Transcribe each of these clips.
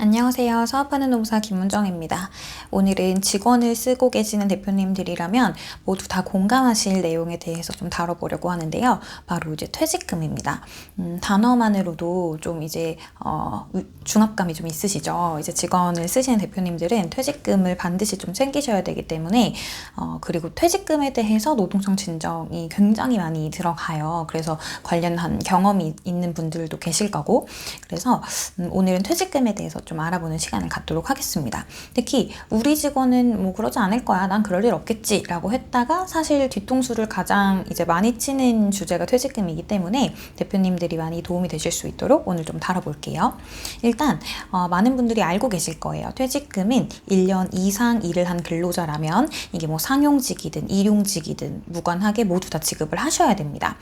안녕하세요. 사업하는 농사 김문정입니다. 오늘은 직원을 쓰고 계시는 대표님들이라면 모두 다 공감하실 내용에 대해서 좀 다뤄보려고 하는데요. 바로 이제 퇴직금입니다. 단어만으로도 좀 이제 중압감이 좀 있으시죠. 이제 직원을 쓰시는 대표님들은 퇴직금을 반드시 좀 챙기셔야 되기 때문에 그리고 퇴직금에 대해서 노동청 진정이 굉장히 많이 들어가요. 그래서 관련한 경험이 있는 분들도 계실 거고, 그래서 오늘은 퇴직금에 대해서 좀 알아보는 시간을 갖도록 하겠습니다. 특히 우리 직원은 뭐 그러지 않을 거야, 난 그럴 일 없겠지 라고 했다가 사실 뒤통수를 가장 이제 많이 치는 주제가 퇴직금이기 때문에 대표님들이 많이 도움이 되실 수 있도록 오늘 좀 다뤄볼게요. 일단 많은 분들이 알고 계실 거예요. 퇴직금은 1년 이상 일을 한 근로자라면 이게 뭐 상용직이든 일용직이든 무관하게 모두 다 지급을 하셔야 됩니다.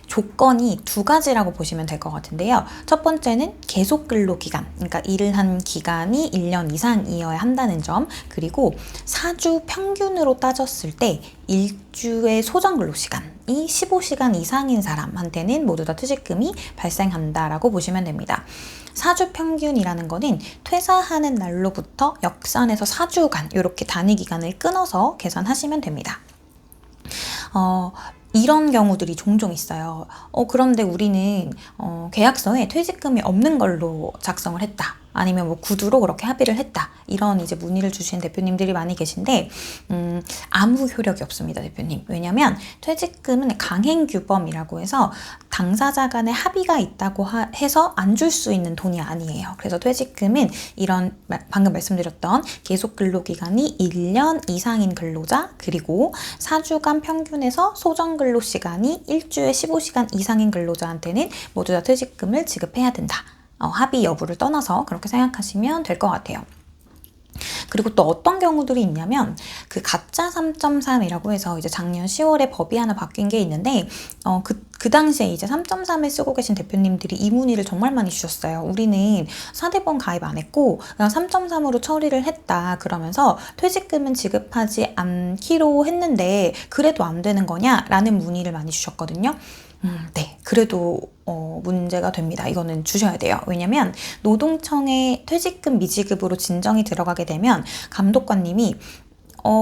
조건이 두 가지라고 보시면 될 것 같은데요. 첫 번째는 계속 근로 기간, 그러니까 일을 한 기간이 1년 이상이어야 한다는 점, 그리고 사주 평균으로 따졌을 때 일주의 소정 근로 시간이 15시간 이상인 사람한테는 모두 다 퇴직금이 발생한다라고 보시면 됩니다. 사주 평균이라는 거는 퇴사하는 날로부터 역산해서 4주간 이렇게 단위 기간을 끊어서 계산하시면 됩니다. 이런 경우들이 종종 있어요. 그런데 우리는 계약서에 퇴직금이 없는 걸로 작성을 했다. 아니면 뭐 구두로 그렇게 합의를 했다. 이런 이제 문의를 주신 대표님들이 많이 계신데 아무 효력이 없습니다, 대표님. 왜냐하면 퇴직금은 강행규범이라고 해서 당사자 간의 합의가 있다고 해서 안 줄 수 있는 돈이 아니에요. 그래서 퇴직금은 이런 방금 말씀드렸던 계속 근로기간이 1년 이상인 근로자, 그리고 4주간 평균에서 소정 근로시간이 일주에 15시간 이상인 근로자한테는 모두 다 퇴직금을 지급해야 된다. 합의 여부를 떠나서 그렇게 생각하시면 될 것 같아요. 그리고 또 어떤 경우들이 있냐면 그 가짜 3.3이라고 해서 이제 작년 10월에 법이 하나 바뀐 게 있는데 그 당시에 이제 3.3을 쓰고 계신 대표님들이 이 문의를 정말 많이 주셨어요. 우리는 4대보험 가입 안 했고 그냥 3.3으로 처리를 했다. 그러면서 퇴직금은 지급하지 않기로 했는데 그래도 안 되는 거냐? 라는 문의를 많이 주셨거든요. 네, 그래도 문제가 됩니다. 이거는 주셔야 돼요. 왜냐면 노동청에 퇴직금 미지급으로 진정이 들어가게 되면 감독관님이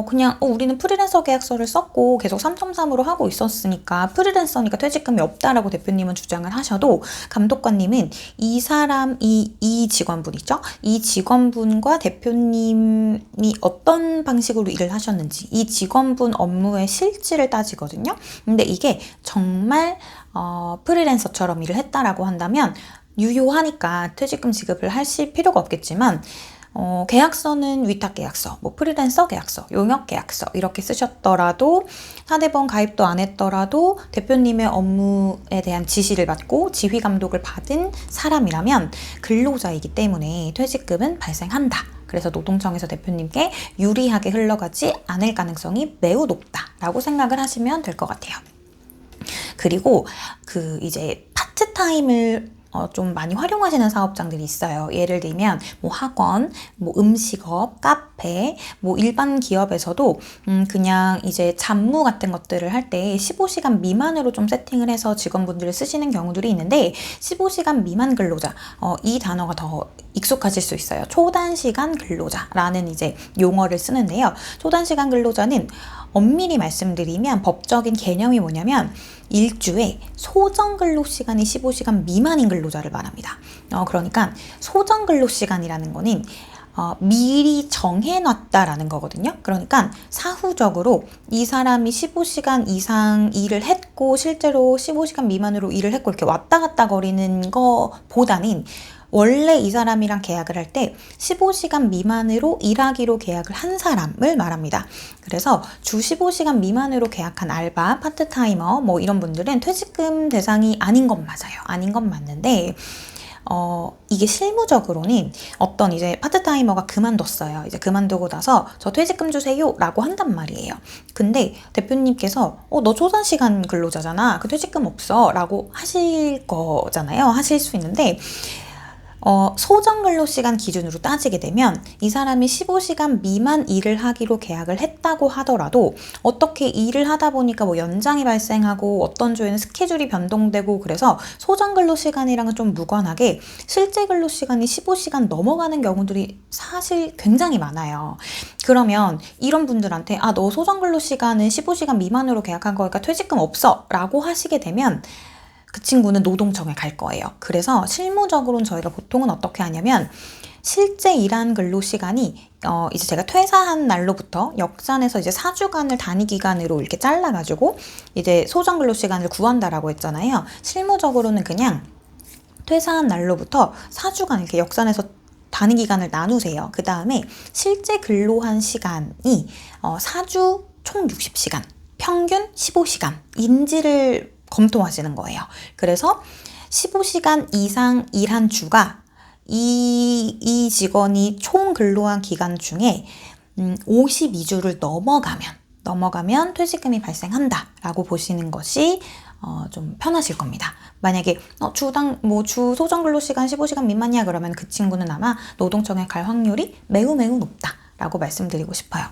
그냥 우리는 프리랜서 계약서를 썼고 계속 3.3으로 하고 있었으니까 프리랜서니까 퇴직금이 없다라고 대표님은 주장을 하셔도 감독관님은 이 직원분 있죠? 이 직원분과 대표님이 어떤 방식으로 일을 하셨는지 이 직원분 업무의 실질을 따지거든요. 근데 이게 정말 프리랜서처럼 일을 했다라고 한다면 유효하니까 퇴직금 지급을 하실 필요가 없겠지만 계약서는 위탁계약서, 뭐 프리랜서 계약서, 용역계약서 이렇게 쓰셨더라도 4대보험 가입도 안 했더라도 대표님의 업무에 대한 지시를 받고 지휘감독을 받은 사람이라면 근로자이기 때문에 퇴직금은 발생한다. 그래서 노동청에서 대표님께 유리하게 흘러가지 않을 가능성이 매우 높다라고 생각을 하시면 될 것 같아요. 그리고 이제 파트타임을 좀 많이 활용하시는 사업장들이 있어요. 예를 들면 뭐 학원, 뭐 음식업, 카페, 뭐 일반 기업에서도 그냥 이제 잡무 같은 것들을 할 때 15시간 미만으로 좀 세팅을 해서 직원분들을 쓰시는 경우들이 있는데 15시간 미만 근로자, 이 단어가 더 익숙하실 수 있어요. 초단시간 근로자라는 이제 용어를 쓰는데요. 초단시간 근로자는 엄밀히 말씀드리면 법적인 개념이 뭐냐면 일주에 소정 근로 시간이 15시간 미만인 근로자를 말합니다. 그러니까 소정 근로 시간이라는 거는 미리 정해놨다라는 거거든요. 그러니까 사후적으로 이 사람이 15시간 이상 일을 했고 실제로 15시간 미만으로 일을 했고 이렇게 왔다 갔다 거리는 거보다는 원래 이 사람이랑 계약을 할 때 15시간 미만으로 일하기로 계약을 한 사람을 말합니다. 그래서 주 15시간 미만으로 계약한 알바, 파트타이머 뭐 이런 분들은 퇴직금 대상이 아닌 건 맞아요. 아닌 건 맞는데 이게 실무적으로는 어떤 이제 파트타이머가 그만뒀어요. 이제 그만두고 나서 저 퇴직금 주세요 라고 한단 말이에요. 근데 대표님께서 너 초단시간 근로자잖아. 그 퇴직금 없어 라고 하실 거잖아요. 하실 수 있는데 소정 근로시간 기준으로 따지게 되면 이 사람이 15시간 미만 일을 하기로 계약을 했다고 하더라도 어떻게 일을 하다 보니까 뭐 연장이 발생하고 어떤 주에는 스케줄이 변동되고 그래서 소정 근로시간이랑은 좀 무관하게 실제 근로시간이 15시간 넘어가는 경우들이 사실 굉장히 많아요. 그러면 이런 분들한테 너 소정 근로시간은 15시간 미만으로 계약한 거니까 퇴직금 없어 라고 하시게 되면 그 친구는 노동청에 갈 거예요. 그래서 실무적으로는 저희가 보통은 어떻게 하냐면 실제 일한 근로시간이 이제 제가 퇴사한 날로부터 역산해서 이제 4주간을 단위 기간으로 이렇게 잘라가지고 이제 소정 근로시간을 구한다라고 했잖아요. 실무적으로는 그냥 퇴사한 날로부터 4주간 이렇게 역산해서 단위 기간을 나누세요. 그 다음에 실제 근로한 시간이 4주 총 60시간, 평균 15시간인지를 검토하시는 거예요. 그래서 15시간 이상 일한 주가 이 직원이 총 근로한 기간 중에 52주를 넘어가면 퇴직금이 발생한다라고 보시는 것이 좀 편하실 겁니다. 만약에 주 소정 근로시간 15시간 미만이야 그러면 그 친구는 아마 노동청에 갈 확률이 매우 높다라고 말씀드리고 싶어요.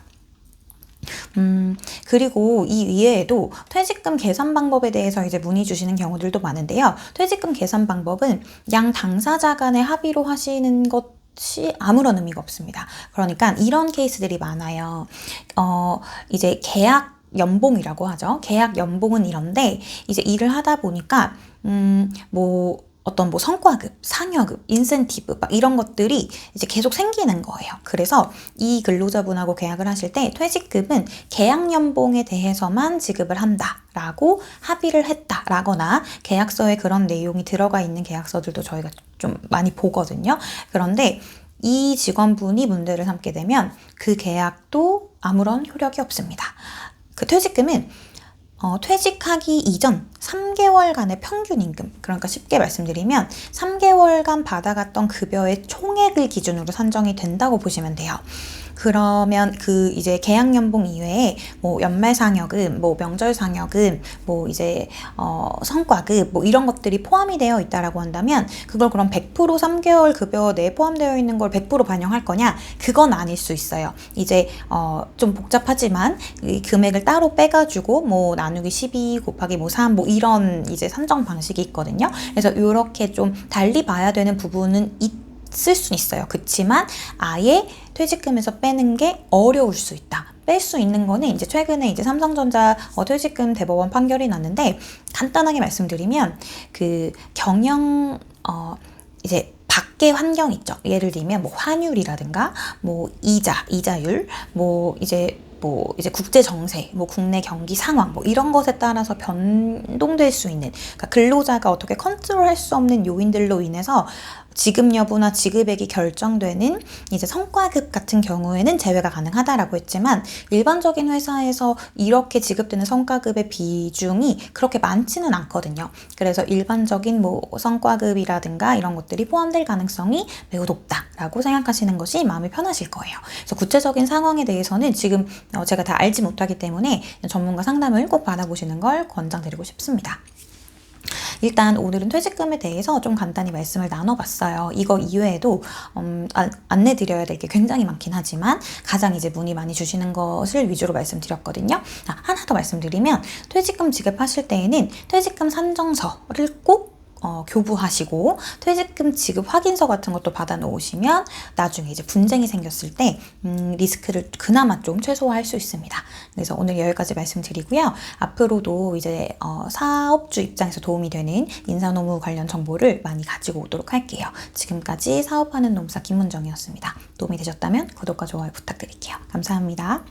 그리고 이 이외에도 퇴직금 계산 방법에 대해서 이제 문의 주시는 경우들도 많은데요. 퇴직금 계산 방법은 양 당사자 간의 합의로 하시는 것이 아무런 의미가 없습니다. 그러니까 이런 케이스들이 많아요. 이제 계약 연봉이라고 하죠. 계약 연봉은 이런데 이제 일을 하다 보니까 어떤 성과급, 상여급, 인센티브 막 이런 것들이 이제 계속 생기는 거예요. 그래서 이 근로자분하고 계약을 하실 때 퇴직금은 계약 연봉에 대해서만 지급을 한다라고 합의를 했다라거나 계약서에 그런 내용이 들어가 있는 계약서들도 저희가 좀 많이 보거든요. 그런데 이 직원분이 문제를 삼게 되면 그 계약도 아무런 효력이 없습니다. 그 퇴직금은 퇴직하기 이전 3개월간의 평균 임금, 그러니까 쉽게 말씀드리면 3개월간 받아갔던 급여의 총액을 기준으로 산정이 된다고 보시면 돼요. 그러면 그 이제 계약 연봉 이외에 연말 상여금, 명절 상여금, 이제 성과급 이런 것들이 포함이 되어 있다라고 한다면 그걸 그럼 100% 3개월 급여 내에 포함되어 있는 걸 100% 반영할 거냐? 그건 아닐 수 있어요. 이제 좀 복잡하지만 이 금액을 따로 빼가지고 나누기 12 곱하기 3 이런 이제 산정 방식이 있거든요. 그래서 이렇게 좀 달리 봐야 되는 부분은 쓸 수는 있어요. 그렇지만 아예 퇴직금에서 빼는 게 어려울 수 있다. 뺄 수 있는 거는 이제 최근에 이제 삼성전자 퇴직금 대법원 판결이 났는데 간단하게 말씀드리면 그 경영 이제 밖의 환경 있죠. 예를 들면 환율이라든가 이자율 이제 국제 정세, 국내 경기 상황, 이런 것에 따라서 변동될 수 있는, 그러니까 근로자가 어떻게 컨트롤할 수 없는 요인들로 인해서 지급 여부나 지급액이 결정되는 이제 성과급 같은 경우에는 제외가 가능하다라고 했지만 일반적인 회사에서 이렇게 지급되는 성과급의 비중이 그렇게 많지는 않거든요. 그래서 일반적인 성과급이라든가 이런 것들이 포함될 가능성이 매우 높다라고 생각하시는 것이 마음이 편하실 거예요. 그래서 구체적인 상황에 대해서는 지금 제가 다 알지 못하기 때문에 전문가 상담을 꼭 받아보시는 걸 권장드리고 싶습니다. 일단 오늘은 퇴직금에 대해서 좀 간단히 말씀을 나눠봤어요. 이거 이외에도 안내드려야 될 게 굉장히 많긴 하지만 가장 이제 문의 많이 주시는 것을 위주로 말씀드렸거든요. 하나 더 말씀드리면 퇴직금 지급하실 때에는 퇴직금 산정서를 꼭 교부하시고 퇴직금 지급 확인서 같은 것도 받아 놓으시면 나중에 이제 분쟁이 생겼을 때 리스크를 그나마 좀 최소화할 수 있습니다. 그래서 오늘 여기까지 말씀드리고요. 앞으로도 이제 사업주 입장에서 도움이 되는 인사노무 관련 정보를 많이 가지고 오도록 할게요. 지금까지 사업하는 노무사 김문정이었습니다. 도움이 되셨다면 구독과 좋아요 부탁드릴게요. 감사합니다.